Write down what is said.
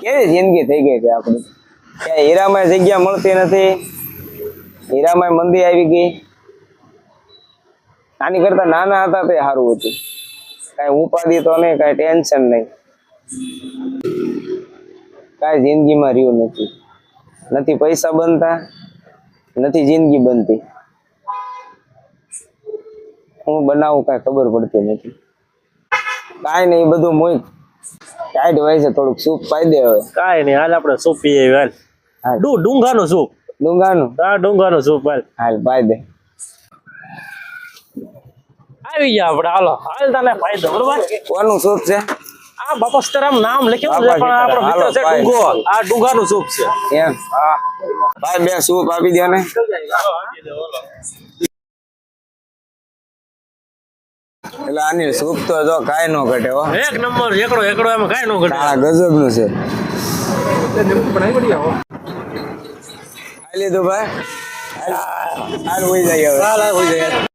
કેવી જિંદગી થઈ ગઈ છે આપણી, ક્યાં હીરામાં જગ્યા મળતી નથી, હીરામાં મંદી આવી ગઈ. આની કરતા નાના હતા તે સારું હતું, કઈ ઉપાધિ તો નહીં, કઈ ટેન્શન નહીં, કઈ જિંદગીમાં રહ્યું નથી. નથી પૈસા બનતા, નથી જિંદગી બનતી. હું બનાવું કઈ ખબર પડતી નથી. કાંઈ નહીં, બધું મોય ટાઈટ હોય છે. થોડુંક સૂપ પાઈ દે હવે. કાંઈ નહીં, હાલ આપણે સૂપ પીએ. હાલ ડુંગાનું સૂપ. ડુંગાનું? હા, ડુંગાનું સૂપ. હાલ પાઈ દે. આવી ગયા આપણે. હાલો હાલ તને પાઈ દો. બરોબર. કોનું સૂપ છે? આ બાપસ્તરામ નામ લખ્યું છે, પણ આપણો મિત્ર છે ડુંગો. આ ડુંગાનું સૂપ છે. એમ? હા ભાઈ, બે સૂપ આપી દે ને. એટલે આની સૂપ તો જો કાંઈ નો ઘટે હો. એક નંબર, એકડો એકડો, એમાં કાંઈ નો ઘટે. આ ગજબ નું છે. ખાઈ લીધું ભાઈ? હાલ હોઈ જાય હવે. હાલ હોઈ જાય.